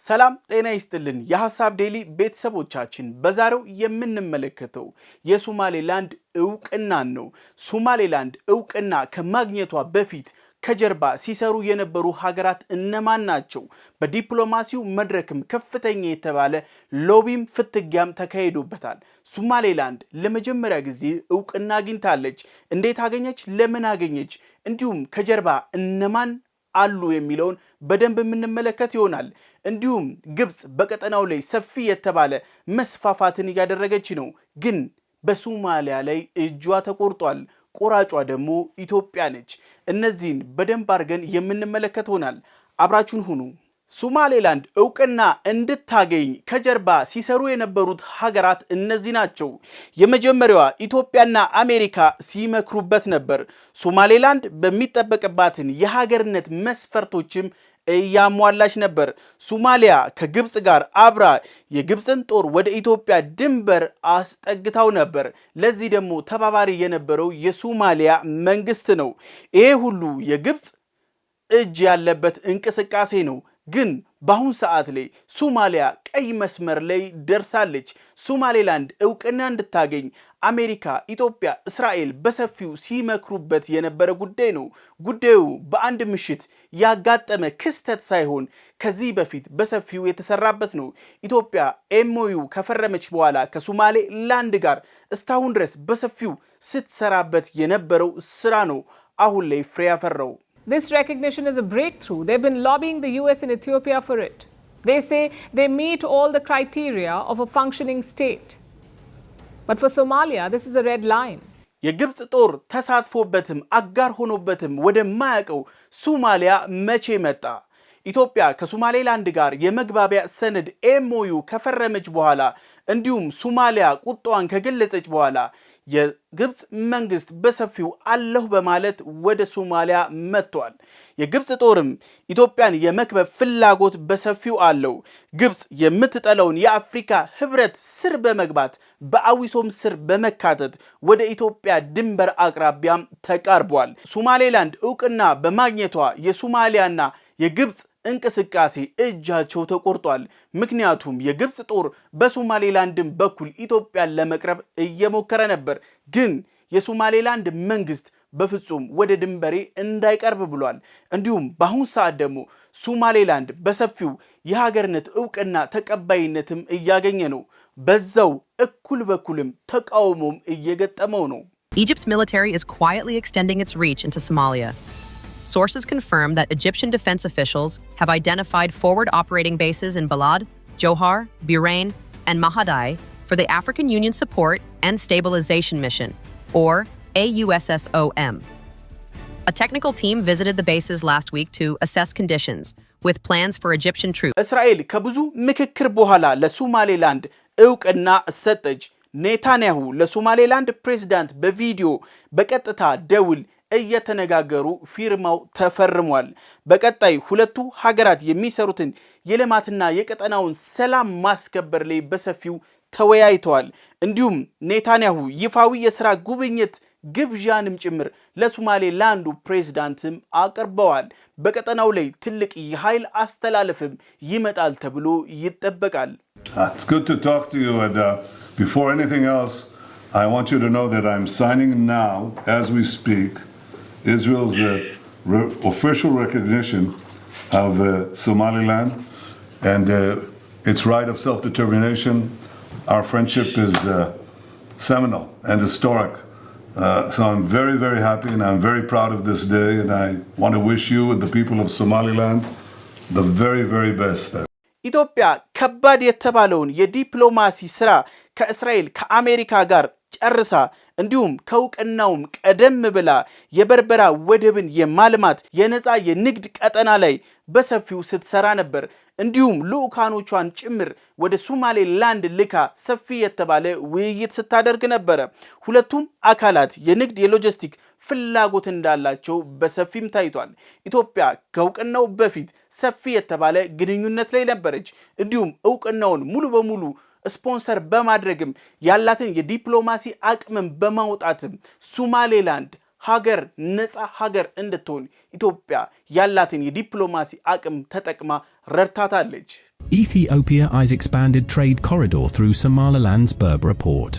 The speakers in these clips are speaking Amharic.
ሰላም ጤና ይስጥልን የሐሳብ ዴሊ ቤተሰቦቻችን በዛሬው የምንመለከተው የሶማሌላንድ ዕውቅናን ነው። ሶማሌላንድ ዕውቅና ከማግኘቷ በፊት ከጀርባ ሲሰሩ የነበሩ ሀገራት እነማን ናቸው? በዲፕሎማሲው መድረክም ከፍተኛ የተባለ ሎቢም ፍትጊያም ተካሂዶበታል። ሶማሌላንድ ለመጀመሪያ ጊዜ ዕውቅና አግኝታለች። እንዴት አገኘች? ለምን አገኘች? እንዲሁም ከጀርባ እነማን አሉ የሚለውን በደንብ የምንመለከት ይሆናል። እንዲሁም ግብጽ በቀጠናው ላይ ሰፊ የተባለ መስፋፋትን ያደረገች ነው። ግን በሶማሊያ ላይ እጇ ተቆርጧል። ቆራጯ ደግሞ ኢትዮጵያ ነች። እነዚህን በደንብ አድርገን የምንመለከት ይሆናል። አብራችሁን ሁኑ። ሶማሌላንድ ዕውቅና እንድታገኝ ከጀርባ ሲሰሩ የነበሩት ሀገራት እነዚህ ናቸው። የመጀመሪያዋ ኢትዮጵያና አሜሪካ ሲመክሩበት ነበር። ሶማሌላንድ በሚጠበቅባትን የሀገርነት መስፈርቶችም እያሟላች ነበር። ሶማሊያ ከግብጽ ጋር አብራ የግብጽን ጦር ወደ ኢትዮጵያ ድንበር አስጠግታው ነበር። ለዚህ ደግሞ ተባባሪ የነበረው የሶማሊያ መንግስት ነው። ይሄ ሁሉ የግብጽ እጅ ያለበት እንቅስቃሴ ነው። ግን በአሁን ሰዓት ላይ ሶማሊያ ቀይ መስመር ላይ ደርሳለች። ሶማሌላንድ ዕውቅና እንድታገኝ አሜሪካ፣ ኢትዮጵያ፣ እስራኤል በሰፊው ሲመክሩበት የነበረ ጉዳይ ነው። ጉዳዩ በአንድ ምሽት ያጋጠመ ክስተት ሳይሆን ከዚህ በፊት በሰፊው የተሰራበት ነው። ኢትዮጵያ ኤምኦዩ ከፈረመች በኋላ ከሶማሌላንድ ጋር እስካሁን ድረስ በሰፊው ስትሰራበት የነበረው ስራ ነው አሁን ላይ ፍሬ ያፈራው። This recognition is a breakthrough. They've been lobbying the US and Ethiopia for it. They say they meet all the criteria of a functioning state. But for Somalia, this is a red line. የግብጽ ጦር ተሳትፎበትም አጋር ሆኖበትም ወደማያውቀው ሶማሊያ መቼ መጣ? ኢትዮጵያ ከሶማሌላንድ ጋር የመግባቢያ ሰነድ ኤምኦዩ ከፈረመች በኋላ እንዲሁም ሶማሊያ ቁጣዋን ከገለጸች በኋላ የግብጽ መንግስት በሰፊው አለሁ በማለት ወደ ሶማሊያ መጥቷል። የግብጽ ጦርም ኢትዮጵያን የመክበብ ፍላጎት በሰፊው አለው። ግብጽ የምትጠለውን የአፍሪካ ህብረት ስር በመግባት በአዊሶም ስር በመካተት ወደ ኢትዮጵያ ድንበር አቅራቢያም ተቃርቧል። ሶማሌላንድ ዕውቅና በማግኘቷ የሶማሊያና የግብጽ እንቅስቃሴ እጃቸው ተቆርጧል። ምክንያቱም የግብጽ ጦር በሶማሌላንድም በኩል ኢትዮጵያን ለመቅረብ እየሞከረ ነበር። ግን የሶማሌላንድ መንግስት በፍጹም ወደ ድንበሬ እንዳይቀርብ ብሏል። እንዲሁም በአሁን ሰዓት ደግሞ ሶማሌላንድ በሰፊው የሀገርነት ዕውቅና ተቀባይነትም እያገኘ ነው። በዛው እኩል በኩልም ተቃውሞም እየገጠመው ነው። Egypt's military is quietly extending its reach into Somalia. Sources confirm that Egyptian defense officials have identified forward operating bases in Balad, Johar, Burain, and Mahadai for the African Union Support and Stabilization Mission, or AUSSOM. A technical team visited the bases last week to assess conditions, with plans for Egyptian troops. እስራኤል ከብዙ ምክክር በኋላ ለሶማሌላንድ ዕውቅና ሰጠች። ኔታንያሁ ለሶማሌላንድ ፕሬዝዳንት በቪዲዮ በቀጥታ ደውል እየተነጋገሩ ፊርማው ተፈርሟል። በቀጣይ ሁለቱ ሀገራት የሚሰሩትን የልማትና የቀጠናውን ሰላም ማስከበር ላይ በሰፊው ተወያይተዋል። እንዲሁም ኔታንያሁ ይፋዊ የሥራ ጉብኝት ግብዣንም ጭምር ለሶማሌላንዱ ፕሬዝዳንትም አቅርበዋል። በቀጠናው ላይ ትልቅ የኃይል አስተላለፍም ይመጣል ተብሎ ይጠበቃል። It's good to talk to you, and before anything else, I want you to know that I'm signing now, as we speak, Israel's official recognition of Somaliland and its right of self-determination. Our friendship is seminal and historic. So I'm very, very happy and I'm very proud of this day, and I want to wish you and the people of Somaliland the very, very best. ኢትዮጵያ ከባድ የተባለውን የዲፕሎማሲ ስራ ከእስራኤል ከአሜሪካ ጋር ጨርሳ እንዲሁም ከዕውቅናውም ቀደም ብላ የበርበራ ወደብን የማልማት የነፃ የንግድ ቀጠና ላይ በሰፊው ስትሰራ ነበር። እንዲሁም ልኡካኖቿን ጭምር ወደ ሶማሌላንድ ልካ ሰፊ የተባለ ውይይት ስታደርግ ነበር። ሁለቱም አካላት የንግድ የሎጂስቲክ ፍላጎት እንዳላቸው በሰፊም ታይቷል። ኢትዮጵያ ከዕውቅናው በፊት ሰፊ የተባለ ግንኙነት ላይ ነበረች። እንዲሁም ዕውቅናውን ሙሉ በሙሉ ስፖንሰር በማድረግም ያላትን የዲፕሎማሲ አቅምን በማውጣትም ሶማሌላንድ ሀገር ነፃ ሀገር እንድትሆን ኢትዮጵያ ያላትን የዲፕሎማሲ አቅም ተጠቅማ ረድታታለች። Ethiopia eyes expanded trade corridor through Somaliland's Berbera port.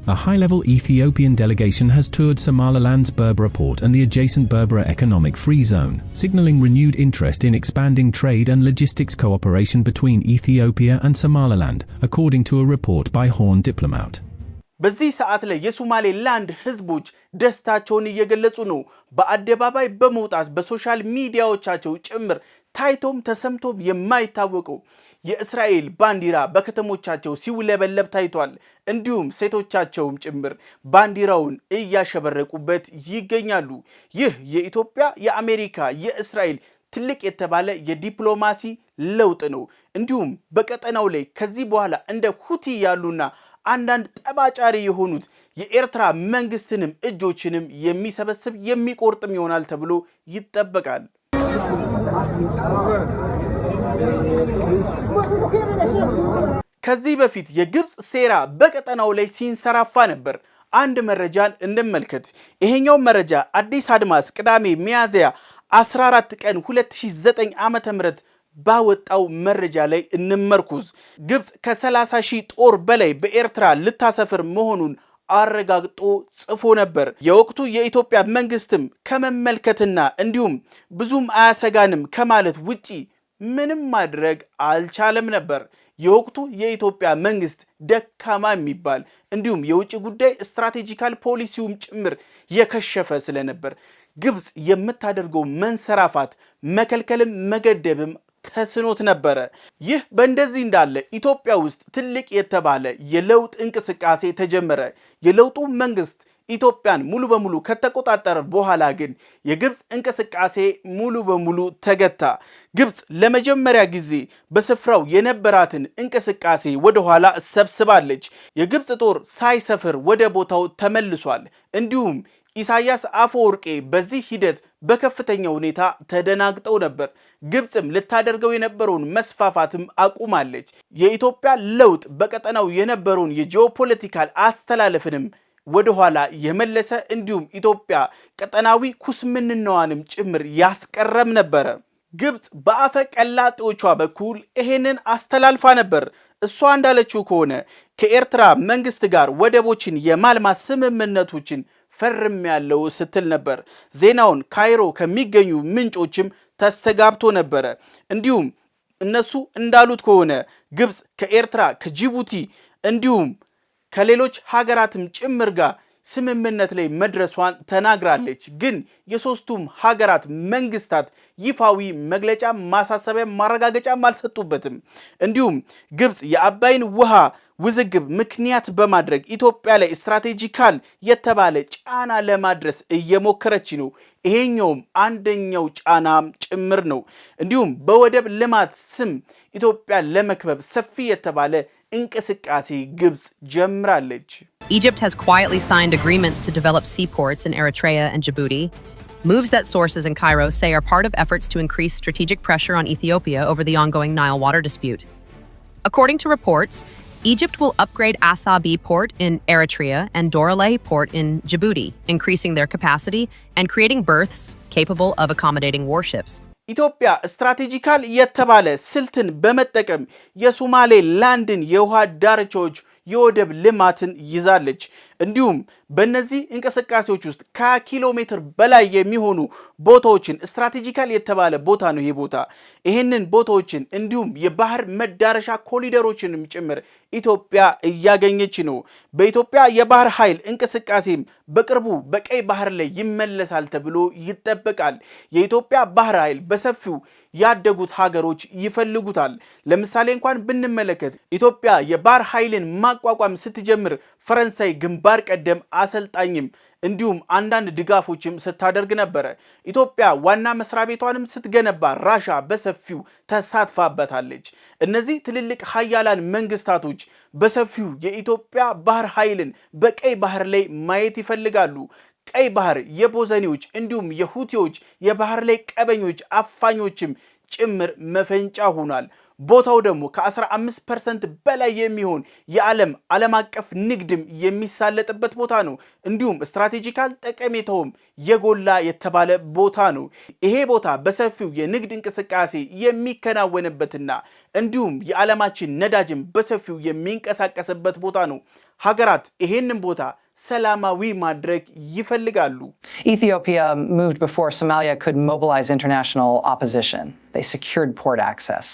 A high-level Ethiopian delegation has toured Somaliland's Berbera port and the adjacent Berbera Economic Free Zone, signaling renewed interest in expanding trade and logistics cooperation between Ethiopia and Somaliland, according to a report by Horn Diplomat. በዚህ ሰዓት ላይ የሶማሌላንድ ህዝቦች ደስታቸውን እየገለጹ ነው። በአደባባይ በመውጣት በሶሻል ሚዲያዎቻቸው ጭምር ታይቶም ተሰምቶም የማይታወቀው የእስራኤል ባንዲራ በከተሞቻቸው ሲውለበለብ ታይቷል። እንዲሁም ሴቶቻቸውም ጭምር ባንዲራውን እያሸበረቁበት ይገኛሉ። ይህ የኢትዮጵያ፣ የአሜሪካ፣ የእስራኤል ትልቅ የተባለ የዲፕሎማሲ ለውጥ ነው። እንዲሁም በቀጠናው ላይ ከዚህ በኋላ እንደ ሁቲ ያሉና አንዳንድ ጠባጫሪ የሆኑት የኤርትራ መንግስትንም እጆችንም የሚሰበስብ የሚቆርጥም ይሆናል ተብሎ ይጠበቃል። ከዚህ በፊት የግብጽ ሴራ በቀጠናው ላይ ሲንሰራፋ ነበር። አንድ መረጃን እንመልከት። ይሄኛው መረጃ አዲስ አድማስ ቅዳሜ ሚያዝያ 14 ቀን 2009 ዓ.ም ባወጣው መረጃ ላይ እንመርኩዝ። ግብጽ ከ30,000 ጦር በላይ በኤርትራ ልታሰፍር መሆኑን አረጋግጦ ጽፎ ነበር። የወቅቱ የኢትዮጵያ መንግስትም ከመመልከትና እንዲሁም ብዙም አያሰጋንም ከማለት ውጪ ምንም ማድረግ አልቻለም ነበር። የወቅቱ የኢትዮጵያ መንግስት ደካማ የሚባል እንዲሁም የውጭ ጉዳይ ስትራቴጂካል ፖሊሲውም ጭምር የከሸፈ ስለነበር ግብጽ የምታደርገው መንሰራፋት መከልከልም መገደብም ተስኖት ነበር። ይህ በእንደዚህ እንዳለ ኢትዮጵያ ውስጥ ትልቅ የተባለ የለውጥ እንቅስቃሴ ተጀመረ። የለውጡ መንግስት ኢትዮጵያን ሙሉ በሙሉ ከተቆጣጠረ በኋላ ግን የግብጽ እንቅስቃሴ ሙሉ በሙሉ ተገታ። ግብጽ ለመጀመሪያ ጊዜ በስፍራው የነበራትን እንቅስቃሴ ወደ ኋላ ሰብስባለች። የግብጽ ጦር ሳይሰፍር ወደ ቦታው ተመልሷል። እንዲሁም ኢሳያስ አፈወርቄ በዚህ ሂደት በከፍተኛ ሁኔታ ተደናግጠው ነበር። ግብጽም ልታደርገው የነበረውን መስፋፋትም አቁማለች። የኢትዮጵያ ለውጥ በቀጠናው የነበረውን የጂኦፖለቲካል አስተላለፍንም ወደ ኋላ የመለሰ እንዲሁም ኢትዮጵያ ቀጠናዊ ኩስምንናዋንም ጭምር ያስቀረም ነበር። ግብጽ በአፈ ቀላጤዎቿ በኩል ይሄንን አስተላልፋ ነበር። እሷ እንዳለችው ከሆነ ከኤርትራ መንግስት ጋር ወደቦችን የማልማት ስምምነቶችን ፈርም ያለው ስትል ነበር። ዜናውን ካይሮ ከሚገኙ ምንጮችም ተስተጋብቶ ነበር። እንዲሁም እነሱ እንዳሉት ከሆነ ግብጽ ከኤርትራ ከጅቡቲ እንዲሁም ከሌሎች ሀገራትም ጭምር ጋር ስምምነት ላይ መድረሷን ተናግራለች። ግን የሶስቱም ሀገራት መንግስታት ይፋዊ መግለጫ ማሳሰቢያ ማረጋገጫም አልሰጡበትም። እንዲሁም ግብጽ የአባይን ውሃ ውዝግብ ምክንያት በማድረግ ኢትዮጵያ ላይ ስትራቴጂካል የተባለ ጫና ለማድረስ እየሞከረች ነው። ይሄኛውም አንደኛው ጫናም ጭምር ነው። እንዲሁም በወደብ ልማት ስም ኢትዮጵያ ለመክበብ ሰፊ የተባለ እንቅስቃሴ ግብጽ ጀምራለች። Egypt has quietly signed agreements to develop seaports in Eritrea and Djibouti, moves that sources in Cairo say are part of efforts to increase strategic pressure on Ethiopia over the ongoing Nile water dispute. According to reports, Egypt will upgrade Asabi port in Eritrea and Doraleh port in Djibouti, increasing their capacity and creating berths capable of accommodating warships. ኢትዮጵያ ስትራቴጂካል የተባለ ስልትን በመጠቀም የሶማሌ ላንድን የውሃ ዳርቻዎች የወደብ ልማትን ይዛለች። እንዲሁም በእነዚህ እንቅስቃሴዎች ውስጥ ከኪሎ ሜትር በላይ የሚሆኑ ቦታዎችን ስትራቴጂካል የተባለ ቦታ ነው። ይሄ ቦታ ይሄንን ቦታዎችን እንዲሁም የባህር መዳረሻ ኮሪደሮችንም ጭምር ኢትዮጵያ እያገኘች ነው። በኢትዮጵያ የባህር ኃይል እንቅስቃሴም በቅርቡ በቀይ ባህር ላይ ይመለሳል ተብሎ ይጠበቃል። የኢትዮጵያ ባህር ኃይል በሰፊው ያደጉት ሀገሮች ይፈልጉታል። ለምሳሌ እንኳን ብንመለከት ኢትዮጵያ የባህር ኃይልን ማቋቋም ስትጀምር ፈረንሳይ ግንባር ቀደም አሰልጣኝም እንዲሁም አንዳንድ ድጋፎችም ስታደርግ ነበር። ኢትዮጵያ ዋና መስሪያ ቤቷንም ስትገነባ ራሻ በሰፊው ተሳትፋበታለች። እነዚህ ትልልቅ ሀያላን መንግስታቶች በሰፊው የኢትዮጵያ ባህር ኃይልን በቀይ ባህር ላይ ማየት ይፈልጋሉ። ቀይ ባህር የቦዘኔዎች እንዲሁም የሁቲዎች የባህር ላይ ቀበኞች አፋኞችም ጭምር መፈንጫ ሆኗል። ቦታው ደግሞ ከ15% በላይ የሚሆን ዓለም አቀፍ ንግድም የሚሳለጥበት ቦታ ነው። እንዲሁም ስትራቴጂካል ጠቀሜታውም የጎላ የተባለ ቦታ ነው። ይሄ ቦታ በሰፊው የንግድ እንቅስቃሴ የሚከናወንበትና እንዲሁም የዓለማችን ነዳጅም በሰፊው የሚንቀሳቀስበት ቦታ ነው። ሀገራት ይሄንን ቦታ ሰላማዊ ማድረግ ይፈልጋሉ። Ethiopia moved before Somalia could mobilize international opposition. They secured port access.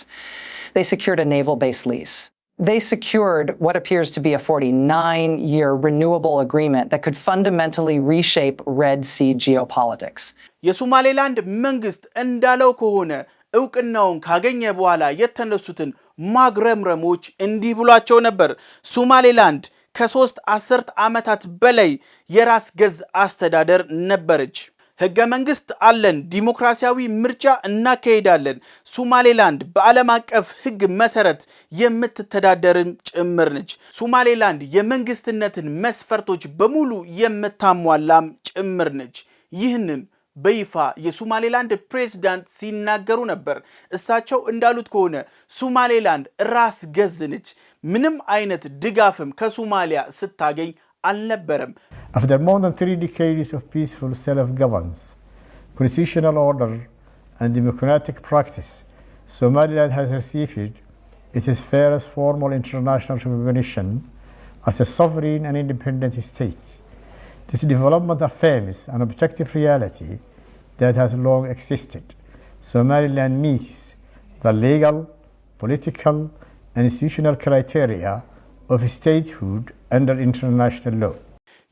They secured a naval base lease. They secured what appears to be a 49-year renewable agreement that could fundamentally reshape Red Sea geopolitics. የሶማሌላንድ መንግስት እንዳለው ከሆነ እውቅናውን ካገኘ በኋላ የተነሱትን ማግረምረሞች እንዲህ ብሏቸው ነበር። ሶማሌላንድ ከ3 አስርት ዓመታት በላይ የራስ ገዝ አስተዳደር ነበረች። ህገ መንግስት አለን፣ ዲሞክራሲያዊ ምርጫ እናካሄዳለን። ሶማሌላንድ በዓለም አቀፍ ህግ መሰረት የምትተዳደርም ጭምር ነች። ሶማሌላንድ የመንግስትነትን መስፈርቶች በሙሉ የምታሟላም ጭምር ነች። ይህንን በይፋ የሶማሌላንድ ፕሬዝዳንት ሲናገሩ ነበር። እሳቸው እንዳሉት ከሆነ ሶማሌላንድ ራስ ገዝ ነች። ምንም አይነት ድጋፍም ከሶማሊያ ስታገኝ አልነበረም። After more than 3 decades of peaceful self-governance, constitutional order and democratic practice, Somaliland has received its first formal international recognition as a sovereign and independent state. This development affirms an objective reality that has long existed. Somaliland meets the legal, political, and institutional criteria of statehood under international law.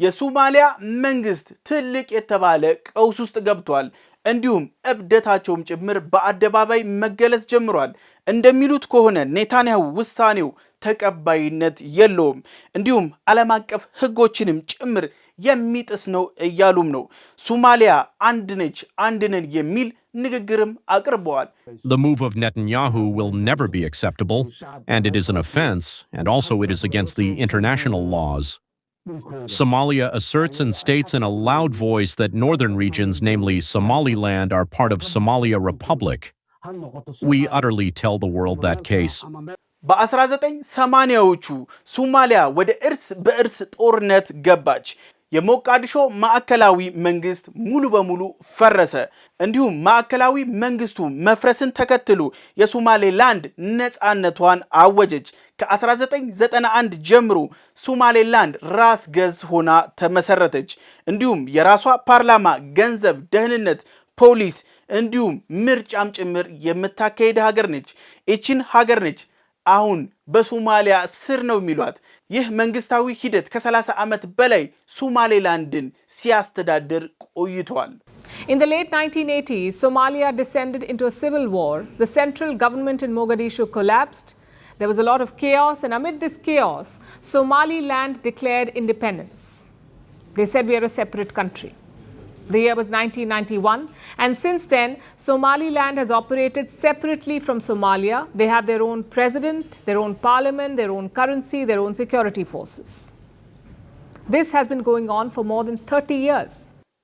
የሶማሊያ መንግስት ትልቅ የተባለ ቀውስ ውስጥ ገብቷል። እንዲሁም እብደታቸውም ጭምር በአደባባይ መገለጽ ጀምሯል። እንደሚሉት ከሆነ ኔታንያሁ ውሳኔው ተቀባይነት የለውም፣ እንዲሁም ዓለም አቀፍ ህጎችንም ጭምር የሚጥስ ነው እያሉም ነው። ሶማሊያ አንድ ነች፣ አንድ ነን የሚል ንግግርም አቅርበዋል። The move of Netanyahu will never be acceptable, and it is an offense, and also it is against the international laws. Somalia asserts and states in a loud voice that northern regions, namely Somaliland, are part of Somalia Republic. We utterly tell the world that case. በ1980ዎቹ ሶማሊያ ወደ እርስ በእርስ ጦርነት ገባች። የሞቃዲሾ ማዕከላዊ መንግስት ሙሉ በሙሉ ፈረሰ። እንዲሁም ማዕከላዊ መንግስቱ መፍረስን ተከትሎ የሶማሌላንድ ነፃነቷን አወጀች። ከ1991 ጀምሮ ሶማሌላንድ ራስ ገዝ ሆና ተመሰረተች። እንዲሁም የራሷ ፓርላማ፣ ገንዘብ፣ ደህንነት፣ ፖሊስ እንዲሁም ምርጫም ጭምር የምታካሄድ ሀገር ነች። እቺን ሀገር ነች አሁን በሶማሊያ ስር ነው የሚሏት። ይህ መንግስታዊ ሂደት ከ30 ዓመት በላይ ሶማሌላንድን ሲያስተዳድር ቆይቷል። In the late 1980s, Somalia descended into a civil war. The central government in Mogadishu collapsed. There was a lot of chaos, and amid this chaos, Somaliland declared independence. They said we are a separate country. The year was 1991, and since then, Somaliland has operated separately from Somalia. They have their own president, their own parliament, their own currency, their own security forces. This has been going on for more than 30 years.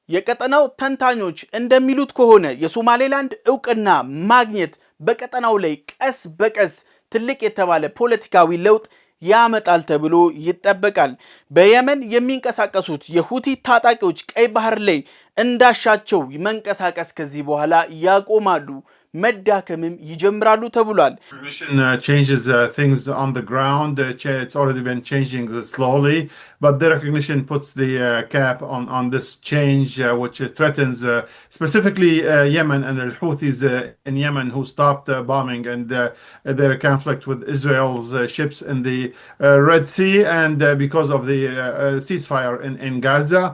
የቀጠናው ተንታኞች እንደሚሉት ከሆነ የሶማሌላንድ እውቅና ማግኘት በቀጠናው ላይ ቀስ በቀስ ትልቅ የተባለ ፖለቲካዊ ለውጥ ያመጣል ተብሎ ይጠበቃል። በየመን የሚንቀሳቀሱት የሁቲ ታጣቂዎች ቀይ ባህር ላይ እንዳሻቸው መንቀሳቀስ ከዚህ በኋላ ያቆማሉ፣ መዳከምም ይጀምራሉ ተብሏል። changes things on the ground. It's already been changing slowly, but the recognition puts the cap on this change, which threatens specifically Yemen and the Houthis in Yemen, who stopped bombing and their conflict with Israel's ships in the Red Sea, and because of the ceasefire in Gaza.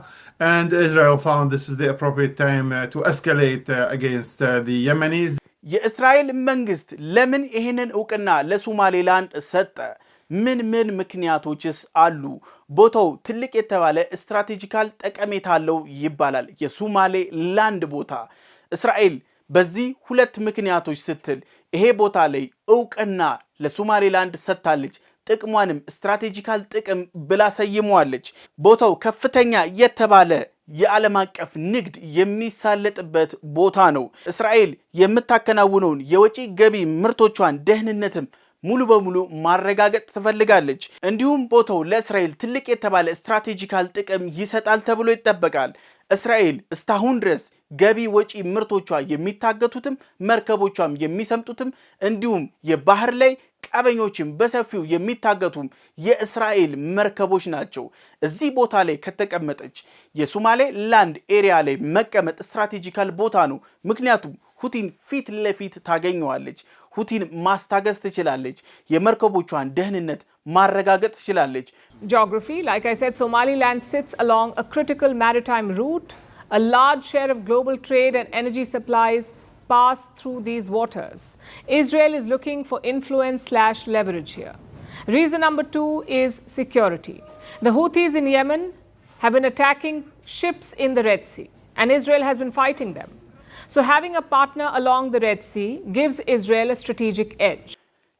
And Israel found this is the appropriate time to escalate against the Yemenis. የእስራኤል መንግስት ለምን ይሄንን እውቅና ለሶማሌላንድ ሰጠ? ምን ምክንያቶችስ አሉ? ቦታው ትልቅ የተባለ ስትራቴጂካል ጠቀሜታ አለው ይባላል። የሶማሌላንድ ቦታ እስራኤል በዚህ ሁለት ምክንያቶች ስትል ይሄ ቦታ ላይ እውቅና ለሶማሌላንድ ሰጥታለች። ጥቅሟንም ስትራቴጂካል ጥቅም ብላ ሰይመዋለች። ቦታው ከፍተኛ የተባለ የዓለም አቀፍ ንግድ የሚሳለጥበት ቦታ ነው። እስራኤል የምታከናውነውን የወጪ ገቢ ምርቶቿን ደህንነትም ሙሉ በሙሉ ማረጋገጥ ትፈልጋለች። እንዲሁም ቦታው ለእስራኤል ትልቅ የተባለ ስትራቴጂካል ጥቅም ይሰጣል ተብሎ ይጠበቃል። እስራኤል እስካሁን ድረስ ገቢ ወጪ ምርቶቿ የሚታገቱትም መርከቦቿም የሚሰምጡትም እንዲሁም የባህር ላይ ቀበኞችን በሰፊው የሚታገቱም የእስራኤል መርከቦች ናቸው። እዚህ ቦታ ላይ ከተቀመጠች የሶማሌ ላንድ ኤሪያ ላይ መቀመጥ ስትራቴጂካል ቦታ ነው። ምክንያቱም ሁቲን ፊት ለፊት ታገኘዋለች። ሁቲን ማስታገስ ትችላለች። የመርከቦቿን ደህንነት ማረጋገጥ ትችላለች። Geography, like I said, Somaliland sits along a critical maritime route. A large share of global trade and energy supplies pass through these waters. Israel is looking for influence/leverage here. Reason number 2 is security. The Houthis in Yemen have been attacking ships in the Red Sea, and Israel has been fighting them. So having a partner along the Red Sea gives Israel a strategic edge.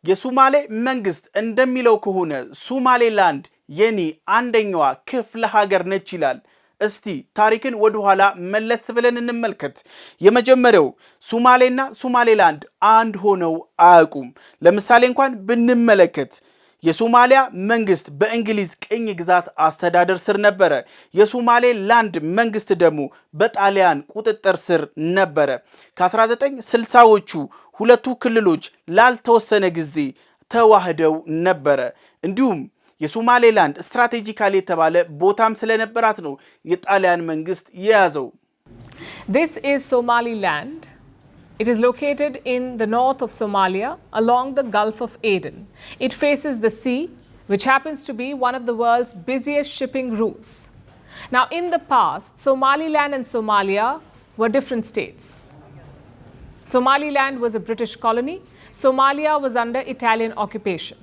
የሶማሌ መንግስት እንደሚለው ከሆነ ሶማሌላንድ የኔ አንደኛዋ ክፍለ ሀገር ነች ይላል። እስቲ ታሪክን ወደ ኋላ መለስ ብለን እንመልከት። የመጀመሪያው ሶማሌና ሶማሌላንድ አንድ ሆነው አያውቁም። ለምሳሌ እንኳን ብንመለከት የሶማሊያ መንግስት በእንግሊዝ ቅኝ ግዛት አስተዳደር ስር ነበረ። የሶማሌ ላንድ መንግስት ደግሞ በጣሊያን ቁጥጥር ስር ነበረ። ከ1960ዎቹ ሁለቱ ክልሎች ላልተወሰነ ጊዜ ተዋህደው ነበረ። እንዲሁም የሶማሌላንድ ስትራቴጂካሊ የተባለ ቦታም ስለነበራት ነው የጣሊያን መንግስት የያዘው። This is Somaliland. It is located in the north of Somalia along the Gulf of Aden. It faces the sea, which happens to be one of the world's busiest shipping routes. Now, in the past, Somaliland and Somalia were different states. Somaliland was a British colony. Somalia was under Italian occupation.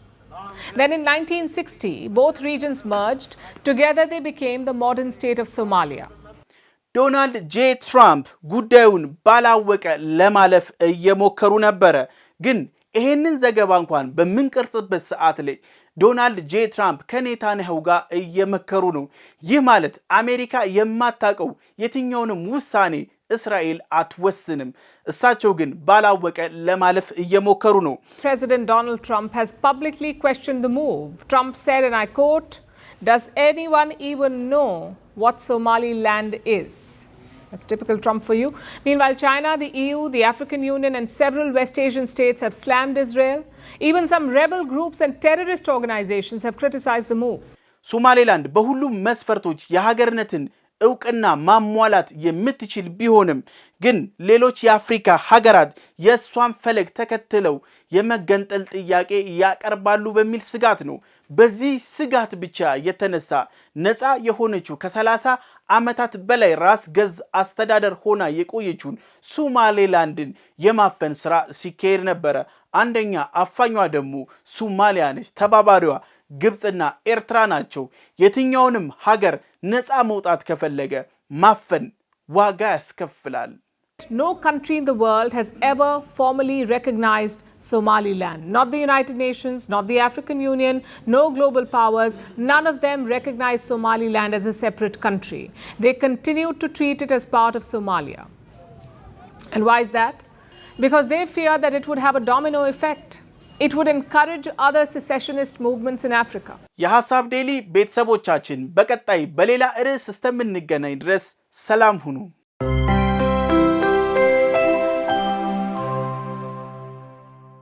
Then in 1960, both regions merged. Together they became the modern state of Somalia. ዶናልድ ጄ ትራምፕ ጉዳዩን ባላወቀ ለማለፍ እየሞከሩ ነበረ። ግን ይሄንን ዘገባ እንኳን በምንቀርጽበት ሰዓት ላይ ዶናልድ ጄ ትራምፕ ከኔታንያሁ ጋር እየመከሩ ነው። ይህ ማለት አሜሪካ የማታውቀው የትኛውንም ውሳኔ እስራኤል አትወስንም። እሳቸው ግን ባላወቀ ለማለፍ እየሞከሩ ነው። President Donald Trump has publicly questioned the move. Trump said, and I quote, "Does anyone even know what Somaliland is?" That's typical Trump for you. Meanwhile, China, the EU, the African Union, and several West Asian states have slammed Israel. Even some rebel groups and terrorist organizations have criticized the move. ሶማሌላንድ በሁሉም መስፈርቶች የሀገርነትን እውቅና ማሟላት የምትችል ቢሆንም ግን ሌሎች የአፍሪካ ሀገራት የእሷን ፈለግ ተከትለው የመገንጠል ጥያቄ ያቀርባሉ በሚል ስጋት ነው። በዚህ ስጋት ብቻ የተነሳ ነፃ የሆነችው ከ30 ዓመታት በላይ ራስ ገዝ አስተዳደር ሆና የቆየችውን ሶማሌላንድን የማፈን ስራ ሲካሄድ ነበረ። አንደኛ አፋኟ ደግሞ ሶማሊያ ነች። ተባባሪዋ ግብጽና ኤርትራ ናቸው። የትኛውንም ሀገር ነፃ መውጣት ከፈለገ ማፈን ዋጋ ያስከፍላል። No country in the world has ever formally recognized Somaliland. Not the United Nations, not the African Union, no global powers. None of them recognize Somaliland as a separate country. They continue to treat it as part of Somalia. And why is that? Because they fear that it would have a domino effect. It would encourage other secessionist movements in Africa. የሐሳብ ዴይሊ ቤተሰቦቻችን በቀጣይ በሌላ ርዕስ እስከምንገናኝ ድረስ ሰላም ሁኑ።